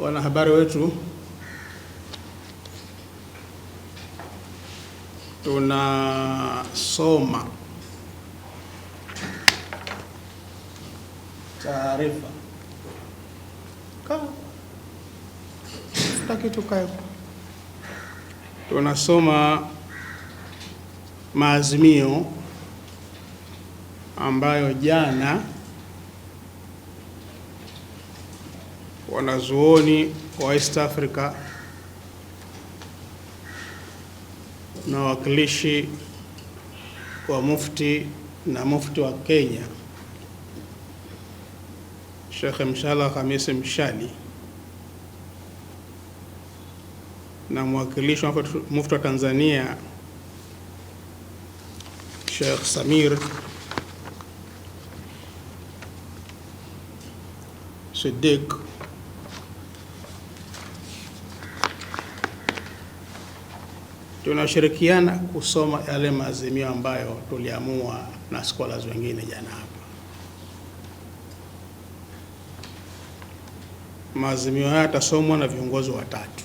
wanahabari wetu, tunasoma taarifa tunasoma maazimio ambayo jana wanazuoni wa East Africa na wakilishi wa mufti na mufti wa Kenya Sheikh Mshala Khamisi Mshali na mwakilishi wa mufti wa Tanzania Sheikh Samir Siddiq tunashirikiana kusoma yale maazimio ambayo tuliamua na scholars wengine jana hapa. Maazimio haya yatasomwa na viongozi watatu: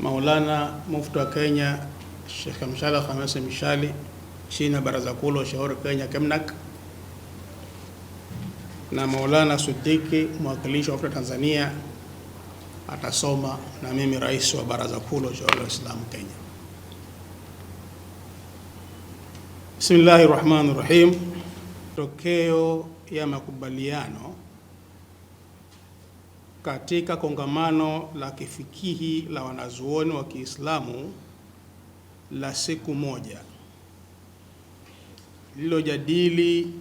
Maulana Mufti wa Kenya Sheikh Mshala Khamisi Mshali chini ya Baraza Kuu la Ushauri Kenya KEMNAK, na Maulana Siddiqi mwakilishi wa Tanzania atasoma na mimi rais wa Baraza Kuu la Ushauri wa Waislamu Kenya. Bismillahirrahmanirrahim. Tokeo ya makubaliano katika kongamano la kifikihi la wanazuoni wa Kiislamu la siku moja lililojadili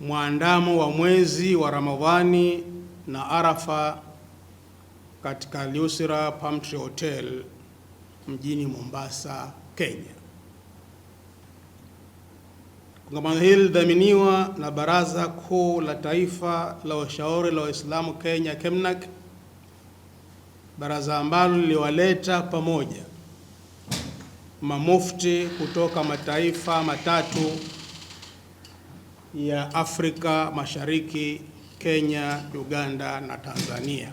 mwandamo wa mwezi wa Ramadhani na Arafa katika Al-Yusra Palm Tree Hotel mjini Mombasa, Kenya. Kongamano hili lidhaminiwa na Baraza Kuu la Taifa la Ushauri la Waislamu Kenya KEMNAK, baraza ambalo liliwaleta pamoja mamufti kutoka mataifa matatu ya Afrika Mashariki: Kenya, Uganda na Tanzania.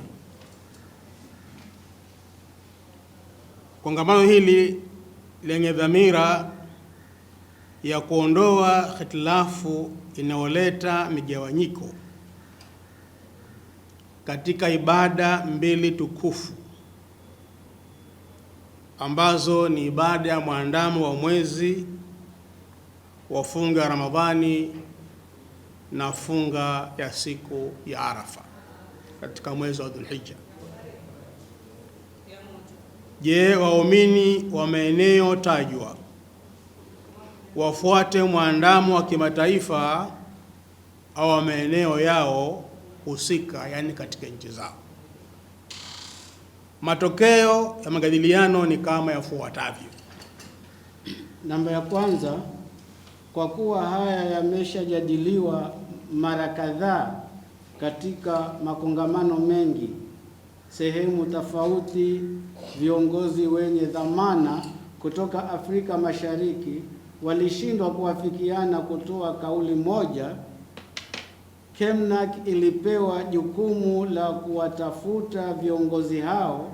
Kongamano hili lenye dhamira ya kuondoa hitilafu inayoleta migawanyiko katika ibada mbili tukufu ambazo ni ibada ya mwandamo wa mwezi wa funga ya Ramadhani na funga ya siku ya Arafa katika mwezi wa Dhulhijja. Je, waumini wa maeneo tajwa wafuate mwandamo wa kimataifa au wa maeneo yao husika, yani katika nchi zao? Matokeo ya majadiliano ni kama yafuatavyo. Namba ya kwanza, kwa kuwa haya yameshajadiliwa mara kadhaa katika makongamano mengi sehemu tofauti, viongozi wenye dhamana kutoka Afrika Mashariki walishindwa kuafikiana kutoa kauli moja, KEMNAK ilipewa jukumu la kuwatafuta viongozi hao,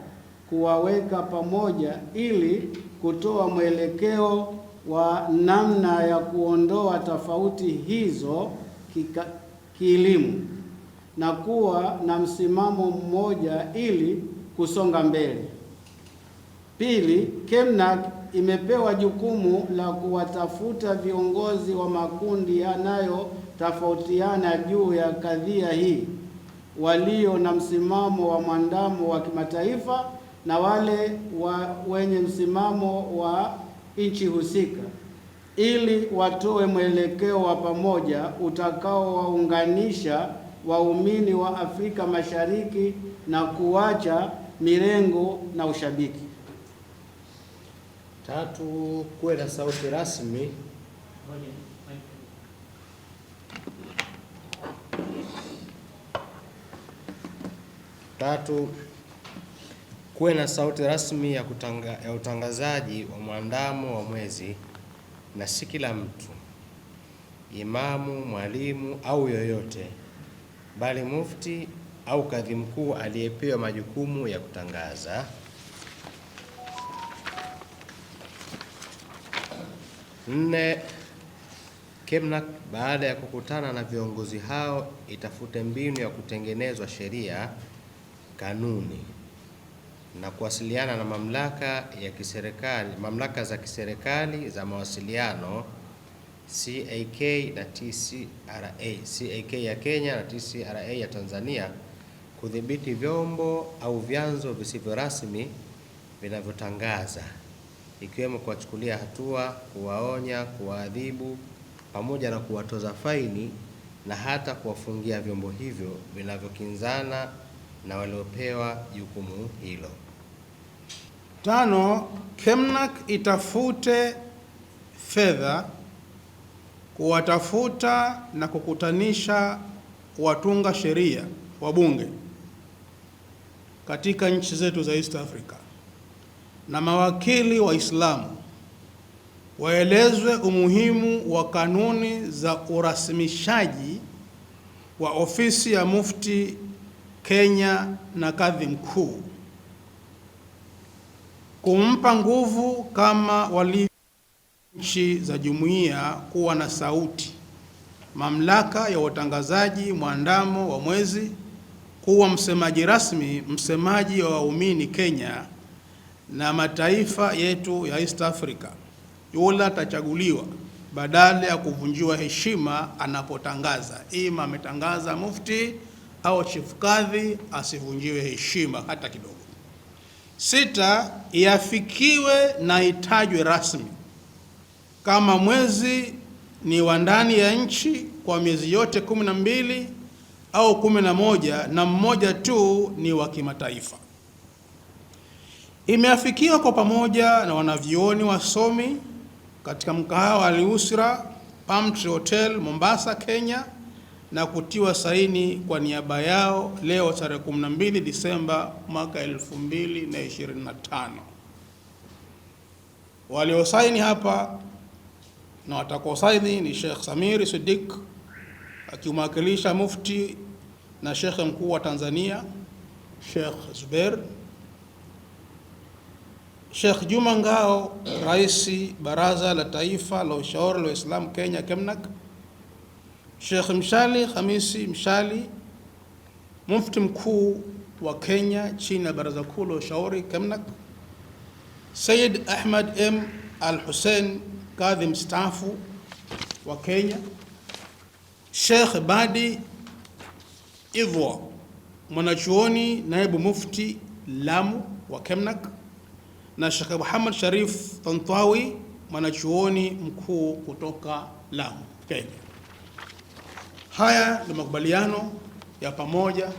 kuwaweka pamoja ili kutoa mwelekeo wa namna ya kuondoa tofauti hizo kielimu na kuwa na msimamo mmoja ili kusonga mbele. Pili, KEMNAK imepewa jukumu la kuwatafuta viongozi wa makundi yanayotofautiana juu ya kadhia hii, walio na msimamo wa mwandamo wa kimataifa na wale wenye msimamo wa nchi husika, ili watoe mwelekeo wa pamoja utakaowaunganisha waumini wa Afrika Mashariki na kuacha mirengo na ushabiki. Tatu, kuwe na sauti rasmi kuwe na sauti rasmi ya utangazaji wa mwandamo wa mwezi na si kila mtu. imamu, mwalimu au yoyote, bali mufti au kadhi mkuu aliyepewa majukumu ya kutangaza. 4. KEMNAK baada ya kukutana na viongozi hao itafute mbinu ya kutengenezwa sheria, kanuni na kuwasiliana na mamlaka za kiserikali za mawasiliano CAK na TCRA, CAK ya Kenya na TCRA ya Tanzania, kudhibiti vyombo au vyanzo visivyo rasmi vinavyotangaza, ikiwemo kuwachukulia hatua, kuwaonya, kuwaadhibu pamoja na kuwatoza faini na hata kuwafungia vyombo hivyo vinavyokinzana na waliopewa jukumu hilo. 5. KEMNAK itafute fedha kuwatafuta na kukutanisha watunga sheria wabunge katika nchi zetu za East Africa na mawakili Waislamu waelezwe umuhimu wa kanuni za urasimishaji wa ofisi ya mufti Kenya na kadhi mkuu, kumpa nguvu kama walivyo nchi za jumuiya kuwa na sauti, mamlaka ya utangazaji mwandamo wa mwezi, kuwa msemaji rasmi, msemaji wa waumini Kenya na mataifa yetu ya East Africa. Yule atachaguliwa badala ya kuvunjiwa heshima anapotangaza, ima ametangaza mufti au chief kadhi, asivunjiwe heshima hata kidogo. 6. Iafikiwe na itajwe rasmi kama mwezi ni wa ndani ya nchi kwa miezi yote 12 au 11 na mmoja tu ni wa kimataifa. Imeafikiwa kwa pamoja na wanavyuoni wasomi katika mkahawa Al-Usra Palm Tree Hotel Mombasa, Kenya, na kutiwa saini kwa niaba yao leo tarehe 12 Disemba mwaka 2025. Waliosaini hapa na watakaosaini ni Sheikh Samiri Siddiq akimwakilisha mufti na Sheikh mkuu wa Tanzania Sheikh Zubair, Sheikh Juma Ngao, Rais Baraza la Taifa la Ushauri la Waislamu Kenya KEMNAK, Sheikh Mshali Hamisi Mshali, Mufti mkuu wa Kenya chini ya Baraza Kuu la Ushauri KEMNAK, Sayyid Ahmad M. Al-Hussein, kadhi mstaafu wa Kenya, Sheikh Badi Ivwa, mwanachuoni naibu mufti Lamu wa KEMNAK, na Sheikh Muhammad Sharif Tantawi, mwanachuoni mkuu kutoka Lamu, Kenya. Haya ni makubaliano ya pamoja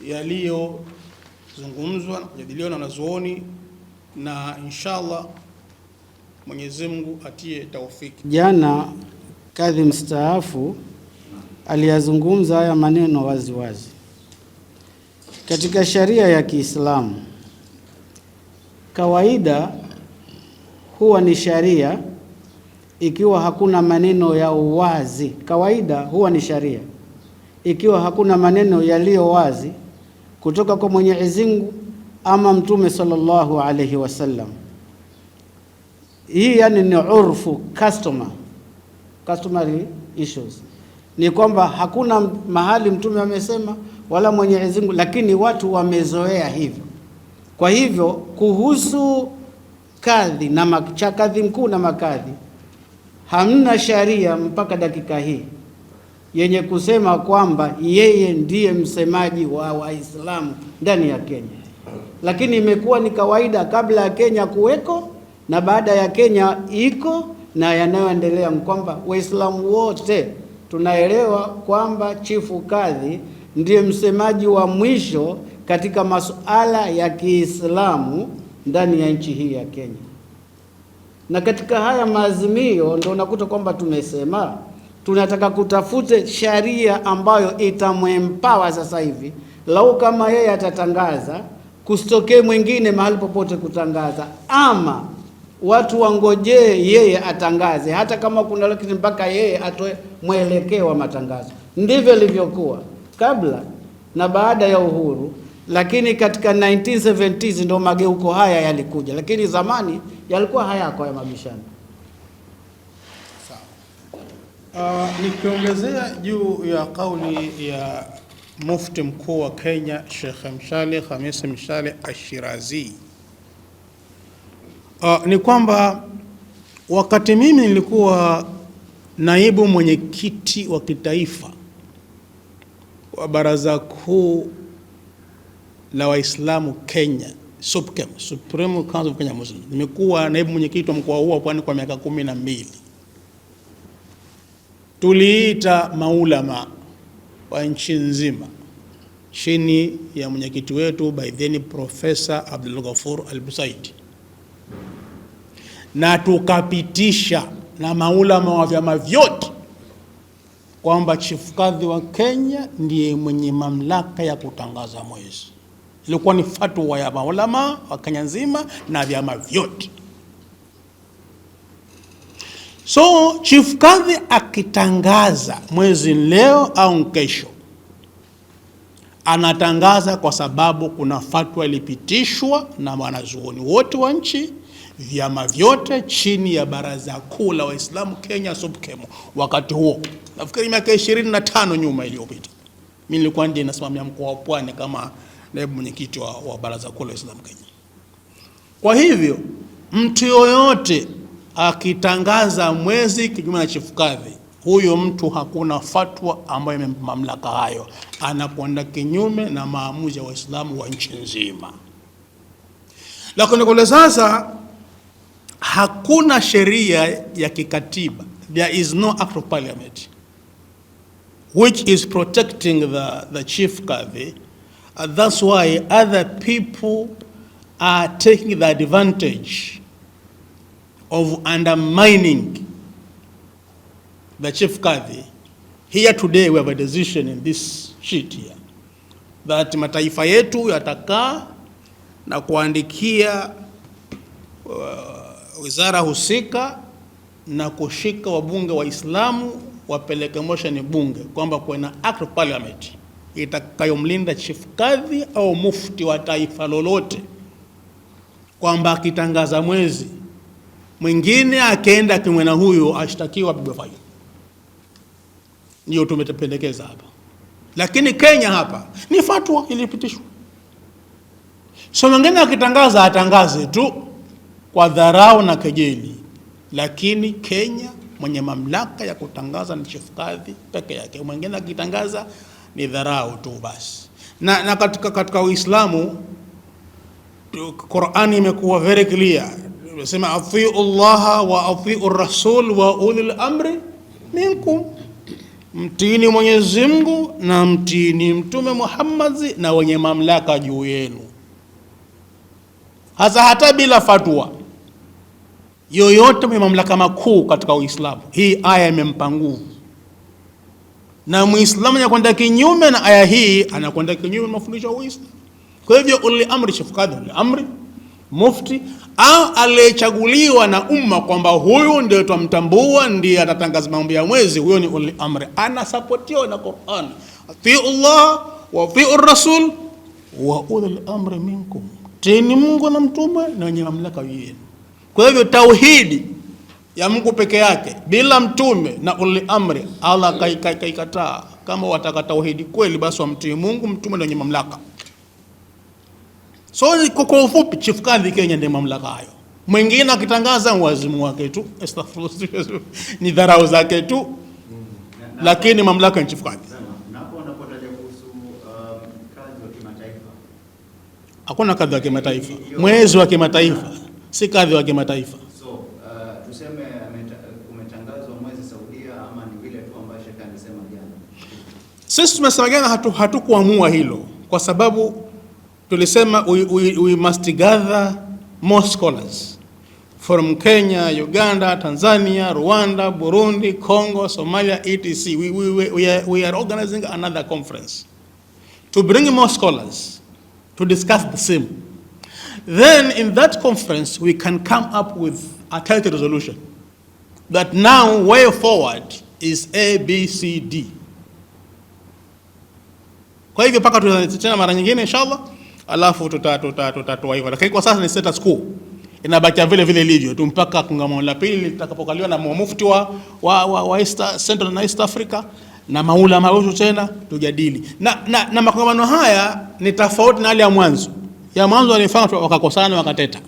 yaliyozungumzwa na kujadiliwa na wanazuoni, na inshallah Mwenyezi Mungu atie taufiki. Jana kadhi mstaafu aliyazungumza haya maneno wazi wazi. Katika sharia ya Kiislamu kawaida huwa ni sharia ikiwa hakuna maneno ya uwazi. Kawaida huwa ni sharia ikiwa hakuna maneno yaliyo wazi kutoka kwa Mwenyezi Mungu ama Mtume sallallahu alaihi wasallam. Hii yani ni urfu, customary issues. Ni kwamba hakuna mahali Mtume amesema wala Mwenyezi Mungu, lakini watu wamezoea hivyo. Kwa hivyo kuhusu kadhi na kadhi mkuu na makadhi, hamna sharia mpaka dakika hii yenye kusema kwamba yeye ndiye msemaji wa Waislamu ndani ya Kenya. Lakini imekuwa ni kawaida kabla ya Kenya kuweko na baada ya Kenya iko na yanayoendelea, kwamba Waislamu wote tunaelewa kwamba chifu kadhi ndiye msemaji wa mwisho katika masuala ya Kiislamu ndani ya nchi hii ya Kenya. Na katika haya maazimio ndio unakuta kwamba tumesema tunataka kutafute sharia ambayo itamwempawa sasa hivi, lau kama yeye atatangaza kusitokee mwingine mahali popote kutangaza, ama watu wangojee yeye atangaze, hata kama kuna lakini mpaka yeye atoe mwelekeo wa matangazo. Ndivyo ilivyokuwa kabla na baada ya uhuru, lakini katika 1970s ndio mageuko haya yalikuja, lakini zamani yalikuwa hayako ya mabishano. Nikiongezea juu ya kauli ya Mufti mkuu wa Kenya Sheikh Mshale Khamis Mshale Ashirazi, ni kwamba wakati mimi nilikuwa naibu mwenyekiti wa kitaifa wa Baraza Kuu la Waislamu Kenya, SUPKEM, Supreme Council of Kenya Muslims, nimekuwa naibu mwenyekiti wa mkoa huo wa Pwani kwa miaka 12. Tuliita maulama wa nchi nzima chini ya mwenyekiti wetu by then Profesa Abdul Ghafur Al-Busaidi, na tukapitisha na maulama wa vyama vyote kwamba chief kadhi wa Kenya ndiye mwenye mamlaka ya kutangaza mwezi. Ilikuwa ni fatwa ya maulama wa Kenya nzima na vyama vyote. So chief kadhi akitangaza mwezi leo au kesho, anatangaza kwa sababu kuna fatwa ilipitishwa na wanazuoni wote wa nchi, vyama vyote chini ya Baraza Kuu la Waislamu Kenya SUPKEM. Wakati huo nafikiri miaka 25 nyuma iliyopita, mimi nilikuwa ndiye nasimamia mkoa wa Pwani kama naibu mwenyekiti wa Baraza Kuu la Waislamu Kenya. Kwa hivyo mtu yoyote akitangaza mwezi kinyume na chief kadhi, huyo mtu hakuna fatwa ambayo imempa mamlaka hayo, anakwenda kinyume na maamuzi ya Waislamu wa nchi nzima. Lakini kwa sasa hakuna sheria ya kikatiba, there is no act of parliament which is protecting the chief kadhi. That's why other people are taking the advantage of undermining the chief kadhi. Here today we have a decision in this sheet here that mataifa yetu yatakaa na kuandikia wizara husika na kushika wabunge wa Islamu wapeleke motion bunge kwamba kuna act of parliament itakayomlinda chief kadhi au mufti wa taifa lolote, kwamba akitangaza mwezi mwingine akaenda kinyume na huyo ashtakiwa apigwe faini. Ndio tumetependekeza hapa. Lakini Kenya hapa ni fatwa ilipitishwa. So mwingine akitangaza atangaze tu kwa dharau na kejeli, lakini Kenya mwenye mamlaka ya kutangaza ni chief kadhi peke yake. Mwingine akitangaza ni dharau tu basi. Na katika Uislamu Qur'ani imekuwa very clear. Inasema atiu Allah wa atiu Rasul wa ulil amri minkum, mtini Mwenyezi Mungu na mtini Mtume Muhammad na wenye mamlaka juu yenu. Hata bila fatwa yoyote mwenye mamlaka makuu katika Uislamu, hii aya imempa nguvu, na Muislamu anakwenda kinyume na aya hii anakwenda kinyume na mafundisho ya Uislamu. Kwa hivyo uli amri chief kadhi, uli amri mufti au aliyechaguliwa na umma kwamba huyu ndio tutamtambua ndiye atatangaza mambo ya mwezi, huyo ni uli amri, ana supportiwa na Qur'an. Atiu Allah wa atiu Rasul wa ulil amri minkum, tini Mungu na mtume na wenye mamlaka yenu. Kwa hivyo tauhidi ya Mungu peke yake bila mtume na uli amri, Allah kaikataa. Kama wataka tauhidi kweli, basi wamtii Mungu, mtume na wenye mamlaka. So kwa ufupi chief kadhi Kenya ndiye mamlaka hayo. Mwingine akitangaza wazimu wake tu, astaghfirullah, ni dharau zake tu, lakini mamlaka ni chief kadhi. Napo unapotaja kuhusu kadhi wa kimataifa, hakuna kadhi wa kimataifa. Mwezi wa kimataifa si kadhi wa kimataifa. So tuseme umetangazwa mwezi Saudia, ama ni vile tu ambayo Sheikh alisema jana? Sisi tumesema jana hatukuamua hilo, kwa sababu tulisema we must gather more scholars from Kenya, Uganda, Tanzania, Rwanda, Burundi, Congo, Somalia, etc. We are organizing another conference to bring more scholars to discuss the same. Then in that conference we can come up with a tight resolution that now way forward is A, B, C, D. Kwa hivyo paka tutachana mara nyingine inshallah, alafu tutatoa hivyo. Lakini kwa sasa ni status quo, inabakia vile vile ilivyo tu mpaka kongamano la pili litakapokaliwa na mufti wa East Central na East Africa na maulama wetu tena tujadili. Na makongamano haya ni tofauti na hali ya mwanzo. Ya mwanzo walifanya wakakosana wakateta.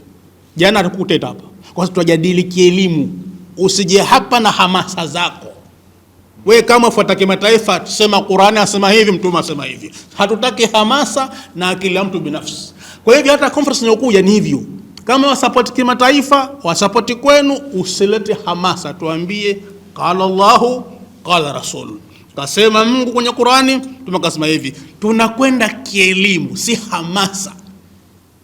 Jana hatukuteta hapa. Kwa sababu tujadili kielimu. Usije hapa na hamasa zako. We kama fuata kimataifa tusema Qur'ani asema hivi, Mtume asema hivi. Hatutaki hamasa na kila mtu binafsi. Kwa hivyo hata conference inayokuja ni hivyo. Kama wasapoti kimataifa, wasapoti kwenu, usilete hamasa. Tuambie qala Allahu qala Rasul. Kasema Mungu kwenye Qur'ani, tumekasema hivi. Tunakwenda kielimu, si hamasa.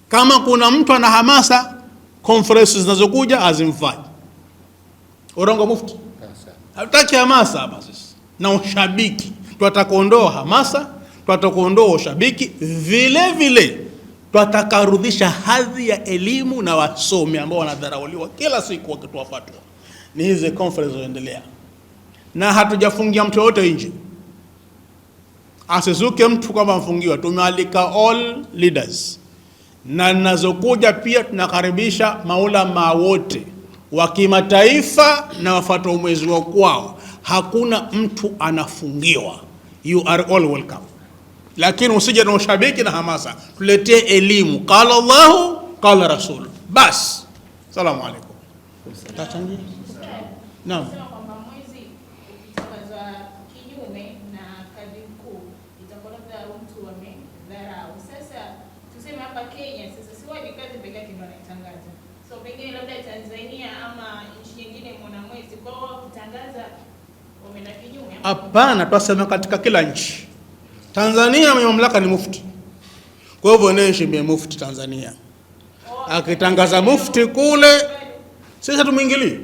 Kama kuna mtu ana hamasa, conferences zinazokuja azimfanye. Orongo mufti. Hatutaki hamasa hapa sisi. Na ushabiki. Tunataka kuondoa hamasa, tunataka kuondoa ushabiki, vile vile tunataka kurudisha hadhi ya elimu na wasomi ambao wanadharauliwa kila siku wakitoa fatwa. Ni hizi conference zinaendelea. Na hatujafungia mtu yote nje. Asizuke mtu kama mfungiwa. Tumealika all leaders. Na nazokuja pia tunakaribisha maulama wote wa kimataifa na wafuata mwezi wa kwao. Hakuna mtu anafungiwa. You are all welcome. Lakini usije na ushabiki na hamasa. Tuletee elimu. Qala Allahu, qala Rasul. Bas. Salamu alaykum. Tachangia. Naam. Hapana, twasema katika kila nchi. Tanzania mwenye mamlaka ni mufti. Kwa hivyo naheshimia mufti Tanzania. Akitangaza mufti kule, sisi tumwingilie.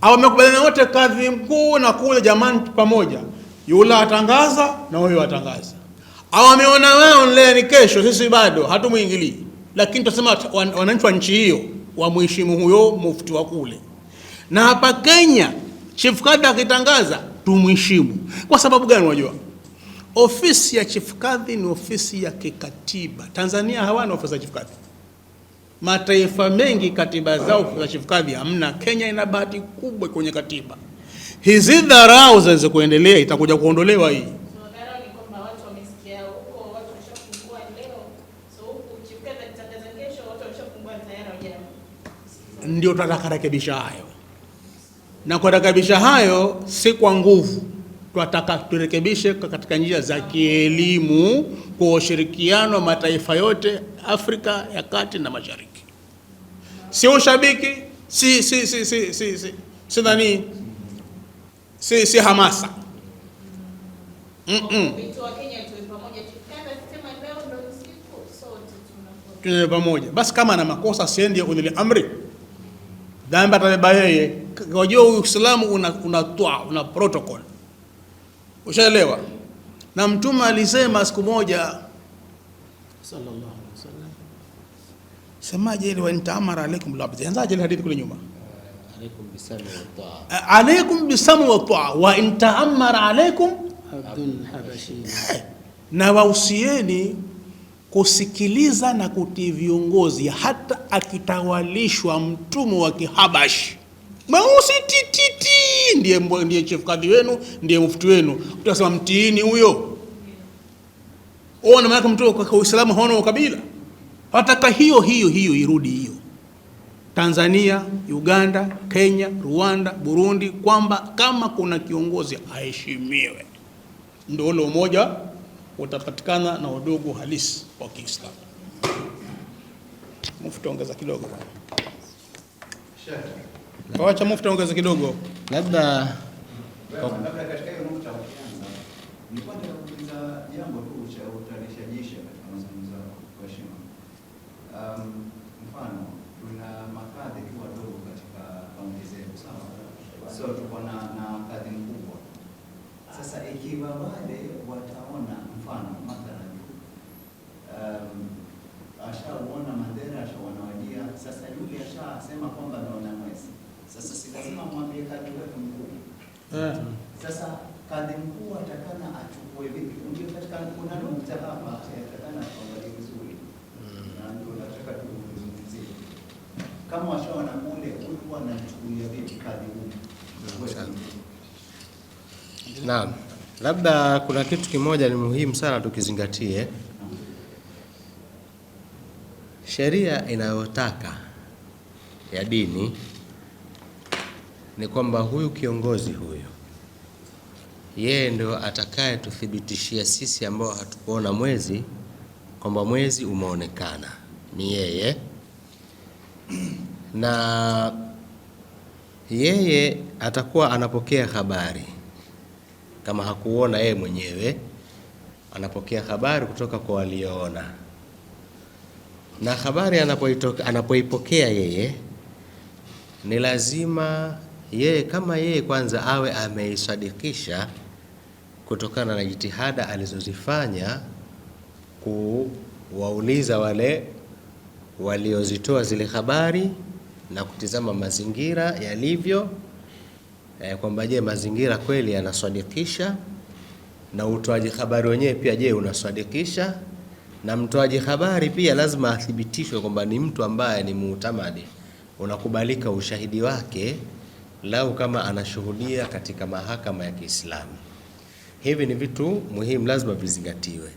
Au wamekubaliana wote kadhi mkuu na kule jamani pamoja. Yule atangaza na huyo atangaza. Au wameona wao leo ni kesho, sisi bado hatumwingilii. Lakini tunasema wananchi wa nchi hiyo wamheshimu huyo mufti wa kule. Na hapa Kenya Chief Kadhi akitangaza tumheshimu. Kwa sababu gani unajua? Ofisi ya Chief Kadhi ni ofisi ya kikatiba. Tanzania hawana ofisi ya Chief Kadhi. Mataifa mengi katiba zao ofisi ya Chief Kadhi hamna. Kenya ina bahati kubwa kwenye katiba. Hizi dharau zaweza kuendelea, itakuja kuondolewa hii. Ndio tutakarekebisha hayo. Na kurekebisha hayo si kwa nguvu. Tunataka turekebishe katika njia za kielimu kwa ushirikiano wa mataifa yote Afrika ya Kati na Mashariki. Si ushabiki, si hamasa. Tuwe pamoja. Basi kama ana makosa siende kwenye amri. Dhambi atabeba yeye. Unajua Uislamu una protocol. Ushaelewa? Na Mtume alisema siku moja sallallahu alaihi wasallam. Semaje ile wa intaamara alaikum labd. Anzaje ile hadithi kule nyuma? Alaikum bisami wa ta'a. Alaikum bisami wa ta'a wa intaamara alaikum abdun habashi. Na wausieni kusikiliza na kutii viongozi hata akitawalishwa mtumwa wa Kihabashi. Mausi tititi ndiye Chief Kadhi wenu, ndiye mufti wenu. Utasema mtiini huyo. Ona maana mtu kwa Uislamu haona ukabila. Hataka hiyo irudi hiyo. Tanzania, Uganda, Kenya, Rwanda, Burundi, kwamba kama kuna kiongozi aheshimiwe. Ndio ule umoja utapatikana na udugu halisi wa Kiislamu. Mufti ongeza kidogo bwana. Wacha mufti ongeza kidogo. Labda katika hiyo nukta nilikuwa nauliza jambo tu cha utarishajishi katika mazungumzo kwa heshima. Mfano tuna makadhi tu wadogo katika kaunti zetu, sawa? So tuko na kadhi mkubwa. Sasa ikiwa wale wataona mfano mathalan ashauona Mandera, ashaona Wajia, sasa yule ashasema kwamba ameona mwezi. Sasa si lazima mwambie kadhi wetu mkuu. Sasa kadhi mkuu atakana achukue vipi? Ndio katika kuna nukta hapa atakana kuangalia vizuri. Na ndio nataka tuzungumzie. Kama washaona kule, huyu anachukulia vipi kadhi huyu? Naam. Labda kuna kitu kimoja ni muhimu sana tukizingatie. Sheria inayotaka ya dini ni kwamba huyu kiongozi huyu yeye ndio atakaye tuthibitishia sisi ambao hatukuona mwezi kwamba mwezi umeonekana, ni yeye. Na yeye atakuwa anapokea habari, kama hakuona yeye mwenyewe anapokea habari kutoka kwa walioona, na habari anapoipokea yeye ni lazima yeye kama yeye kwanza awe ameisadikisha kutokana na jitihada alizozifanya kuwauliza wale waliozitoa zile habari na kutizama mazingira yalivyo, kwamba je, mazingira kweli yanasadikisha, na utoaji habari wenyewe pia je unasadikisha, na mtoaji habari pia lazima athibitishwe kwamba ni mtu ambaye ni muutamadi, unakubalika ushahidi wake lau kama anashuhudia katika mahakama ya Kiislamu. Hivi ni vitu muhimu, lazima vizingatiwe.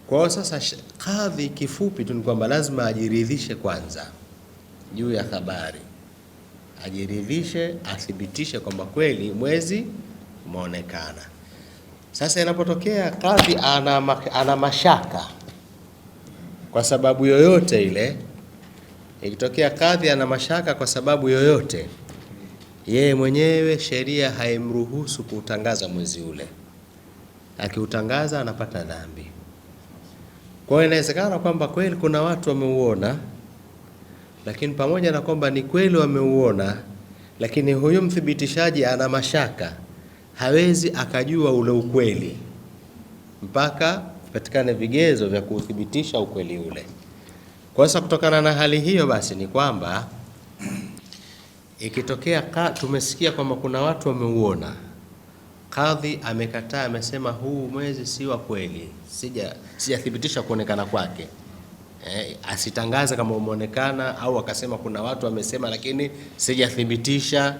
Kwa sasa kadhi kifupi tu ni kwamba lazima ajiridhishe kwanza juu ya habari, ajiridhishe, athibitishe kwamba kweli mwezi umeonekana. Sasa inapotokea kadhi ana mashaka kwa sababu yoyote ile, ikitokea kadhi ana mashaka kwa sababu yoyote, yeye mwenyewe sheria haimruhusu kuutangaza mwezi ule. Akiutangaza anapata dhambi. Kwa hiyo inawezekana kwamba kweli kuna watu wameuona, lakini pamoja na kwamba ni kweli wameuona, lakini huyo mthibitishaji ana mashaka, hawezi akajua ule ukweli mpaka patikane vigezo vya kuthibitisha ukweli ule. Kwa sasa kutokana na hali hiyo, basi ni kwamba ikitokea tumesikia kwamba kuna watu wameuona, kadhi amekataa, amesema huu mwezi si wa kweli, sijathibitisha kuonekana kwake, asitangaze kama umeonekana, au akasema kuna watu wamesema lakini sijathibitisha,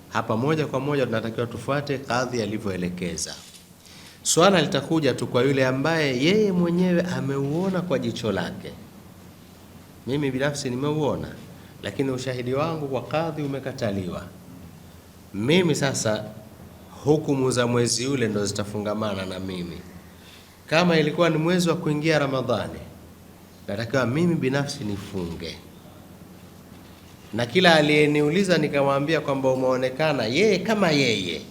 hapa moja kwa moja tunatakiwa tufuate kadhi alivyoelekeza. Swala litakuja tu kwa yule ambaye yeye mwenyewe ameuona kwa jicho lake. Mimi binafsi nimeuona, lakini ushahidi wangu kwa kadhi umekataliwa. Mimi sasa hukumu za mwezi ule ndo zitafungamana na mimi. Kama ilikuwa ni mwezi wa kuingia Ramadhani, natakiwa mimi binafsi nifunge, na kila aliyeniuliza nikamwambia kwamba umeonekana, yeye kama yeye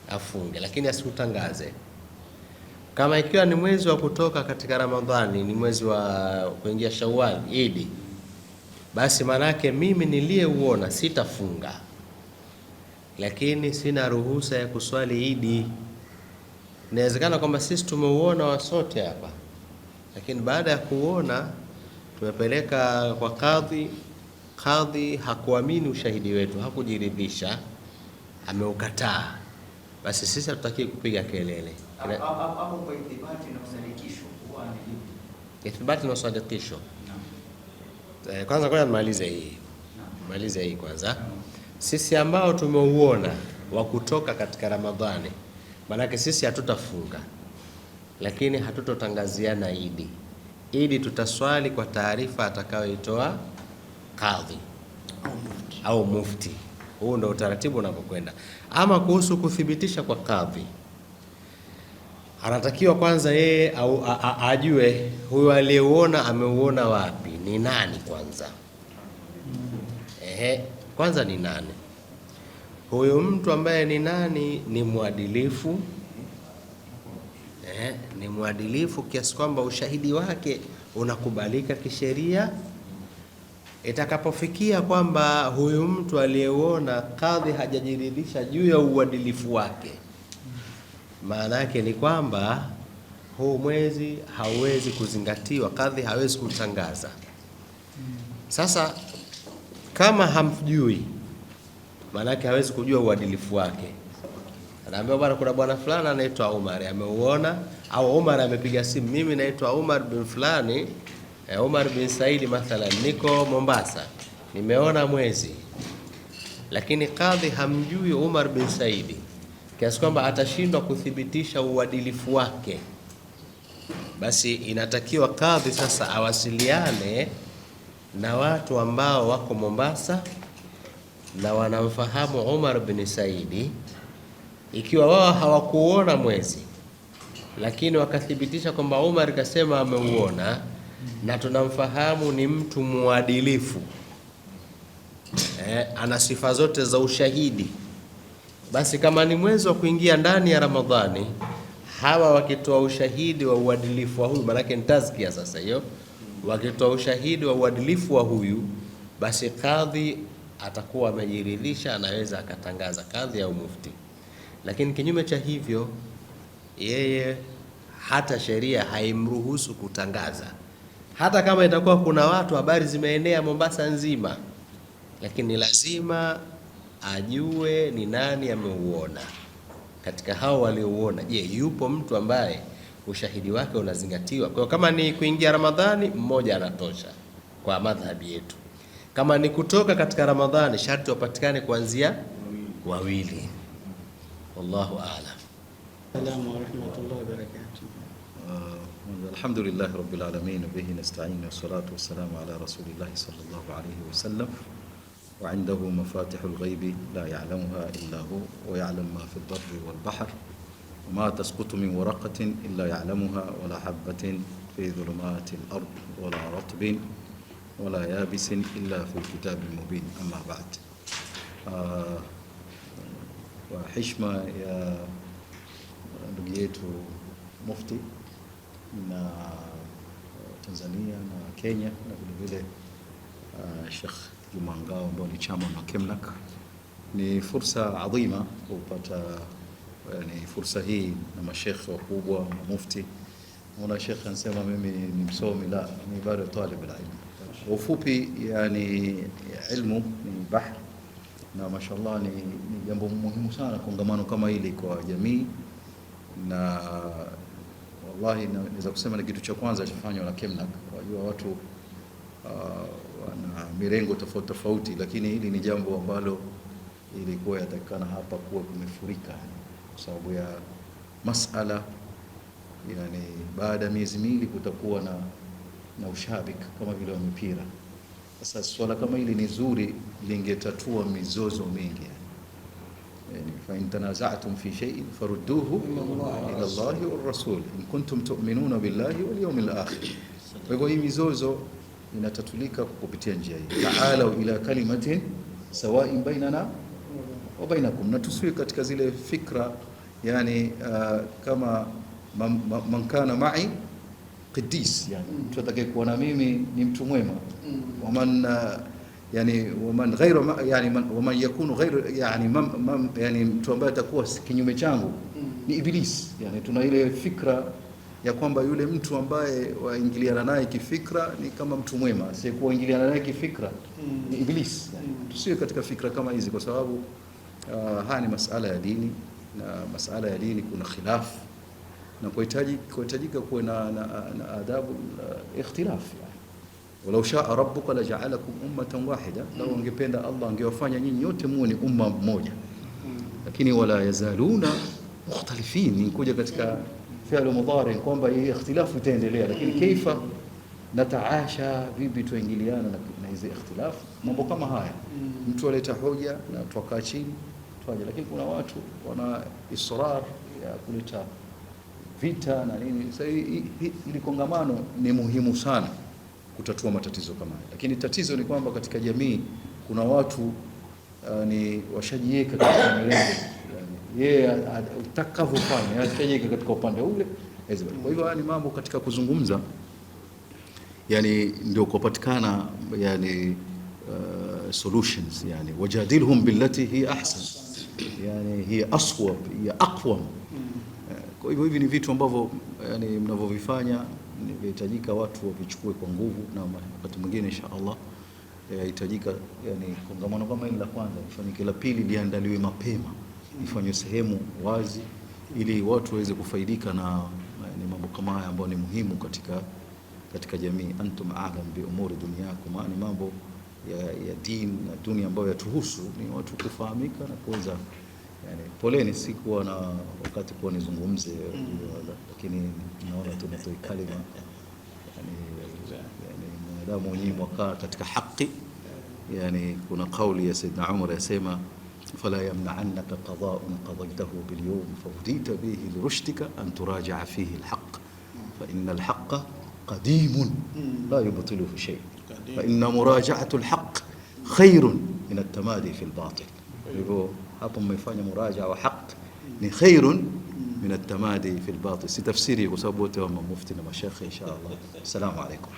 afunge, lakini asiutangaze. Kama ikiwa ni mwezi wa kutoka katika Ramadhani, ni mwezi wa kuingia Shawwal, Idi, basi manake mimi niliyeuona sitafunga, lakini sina ruhusa ya kuswali Idi. Inawezekana kwamba sisi tumeuona wasote hapa, lakini baada ya kuona tumepeleka kwa kadhi, kadhi hakuamini ushahidi wetu, hakujiridhisha, ameukataa, basi sisi hatutaki kupiga kelele. Hapo kwa ithibati na usadikisho huwa ni vipi? Ithibati na usadikisho. Kwanza kwa malize hii kwanza. Sisi ambao tumeuona wa kutoka katika Ramadhani, manake sisi hatutafunga, lakini hatutotangaziana Idi. Idi tutaswali kwa taarifa atakayoitoa kadhi au mufti. Huu ndio utaratibu unapokwenda. Ama kuhusu kuthibitisha kwa kadhi, anatakiwa kwanza yeye au ajue huyu aliyeuona ameuona wapi, ni nani kwanza. Kwanza ni nani huyo mtu ambaye ni nani? Ni mwadilifu, ni mwadilifu kiasi kwamba ushahidi wake unakubalika kisheria. Itakapofikia kwamba huyu mtu aliyeuona kadhi hajajiridhisha juu ya uadilifu wake, maana yake ni kwamba huu mwezi hauwezi kuzingatiwa, kadhi hawezi kutangaza. Sasa kama hamjui, maana yake hawezi kujua uadilifu wake. Anaambia bwana, kuna bwana fulani anaitwa Umar, ameuona, au Umar amepiga simu, mimi naitwa Umar bin fulani, Umar bin Saidi mathalan, niko Mombasa, nimeona mwezi. Lakini kadhi hamjui Umar bin Saidi, kiasi kwamba atashindwa kuthibitisha uadilifu wake. Basi inatakiwa kadhi sasa awasiliane na watu ambao wako Mombasa na wanamfahamu Umar bin Saidi. Ikiwa wao hawakuona mwezi, lakini wakathibitisha kwamba Umar kasema ameuona na tunamfahamu ni mtu muadilifu, ana sifa zote za ushahidi, basi kama ni mwezi wa kuingia ndani ya Ramadhani, hawa wakitoa ushahidi wa uadilifu wa huyu, maanake ni tazkia sasa hiyo, wakitoa ushahidi wa uadilifu wa huyu, basi kadhi atakuwa amejiridhisha, anaweza akatangaza, kadhi au mufti. Lakini kinyume cha hivyo, yeye hata sheria haimruhusu kutangaza, hata kama itakuwa kuna watu habari zimeenea Mombasa nzima, lakini lazima ajue ni nani ameuona. Katika hao waliouona, je, yupo mtu ambaye ushahidi wake unazingatiwa? Kwa kama ni kuingia Ramadhani, mmoja anatosha kwa madhhabi yetu. Kama ni kutoka katika Ramadhani, sharti wapatikane kuanzia wawili. Wallahu a'lam. Assalamu alaykum wa rahmatullahi wa barakatuh. Alhamdulillah rabbil alamin, bihi nasta'in, wa salatu wassalamu ala rasulillah sallallahu alayhi wa sallam. Wa 'indahu mafatihul ghaibi la ya'lamuha illa hu, wa ya'lam ma fi al-barri wal bahr, wa ma tasqutu min waraqatin illa ya'lamuha, wa la habatin fi dhulumati al-ard, wa la ratbin wa la yabisin illa fi kitabin mubin. Amma ba'd. Wa heshima ya ndugu yetu mufti na Tanzania na Kenya na vile vile Sheikh Juma Ngao ambaye ni chairman wa KEMNAK, ni fursa adhima kupata fursa hii na mashekhe wakubwa na mufti. Mwana Sheikh anasema mimi ni msomi, la, ni bado talib ilmu. Ufupi, ilmu ni bahr, na mashallah ni jambo muhimu sana kongamano kama hili kwa jamii, na wallahi naweza kusema ni kitu cha kwanza chafanywa na KEMNAK. Wajua watu wana mirengo tofauti tofauti, lakini hili ni jambo ambalo ilikuwa yatakana hapa kuwa kumefurika kwa sababu ya masala, baada ya miezi miwili kutakuwa na ushabik kama vile wa mipira. Sasa swala kama hili ni zuri, lingetatua mizozo mingi. fa in tanaza'tum fi shay'in farudduhu ila Allahi war rasul in kuntum tu'minuna billahi wal yawmil akhir. Kwa hivyo hii mizozo inatatulika kupitia njia hii. Ta'alu ila kalimatin sawa'in bainana wa bainakum, na tusiwe katika zile fikra kama man kana ma'i qidis, mtu atakayekuwa na mimi ni mtu mwema, waman ghayru waman yakunu ghayru mtu ambaye atakuwa kinyume changu ni iblis. Tuna ile fikra ya kwamba yule mtu ambaye waingiliana naye kifikra ni kama mtu mwema, asiyekuwa ingiliana naye kifikra ni iblis. Tusiwe katika fikra kama hizi, kwa sababu haya ni masala ya dini, na masala ya dini kuna khilaf, na kuhitajika kuwe na adabu ikhtilaf. Walau shaa rabbuka laja'alakum ummatan wahida, lau angependa Allah angewafanya nyinyi yote muwe ni umma mmoja, lakini wala yazaluna mukhtalifin, nikuja katika fi'l mudhari kwamba hii ikhtilafu itaendelea, lakini kaifa nataasha, vipi tuingiliana na hizi ikhtilaf. Mambo kama haya mtu aleta hoja na tukaa chini tuaje, lakini kuna watu wana israr ya kuleta vita na nini. Sasa hili kongamano ni muhimu sana kutatua matatizo kama haya, lakini tatizo ni kwamba katika jamii kuna watu ni washajiweka katika milengo, yeye atakavyofanya atajiweka katika upande ule. Kwa hivyo ni mambo katika kuzungumza, ndio kupatikana solutions, wajadilhum billati hi ahsan, hi aswab, hi aqwam. Kwa hivyo hivi ni vitu ambavyo mnavyovifanya inahitajika watu wavichukue kwa nguvu, na wakati mwingine insha Allah yahitajika yani kongamano kama hili la kwanza lifanyike, la pili liandaliwe mapema, ifanywe sehemu wazi ili watu waweze kufaidika na ni mambo kama haya ambayo ni muhimu katika jamii. Antum a'lam bi umuri dunyakum, ni mambo ya dini na dunia ambayo yatuhusu, ni watu kufahamika na kuweza yani. Poleni, sikuwa na wakati kwa nizungumze, lakini naona tunatoa kalima yani mwanadamu mwenyewe mwakaa katika haki. Yani kuna kauli ya Sayyidina Umar yasema, fala yamna'annaka qada'un qadaytahu bil yawm fawdita bihi li rushtika an turaja'a fihi al haqq fa inna al haqqa qadimun la yubtiluhu shay fa inna muraja'atu al haqq khairun min at tamadi fi al batil. Hivyo hapo mmefanya muraja'a wa haqq ni khairun min at tamadi fi al batil. Si tafsiri kwa sababu wote wa mufti na mashayikh insha Allah. Assalamu alaykum.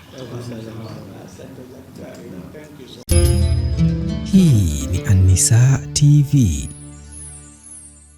Hii ni An-Nisaa TV.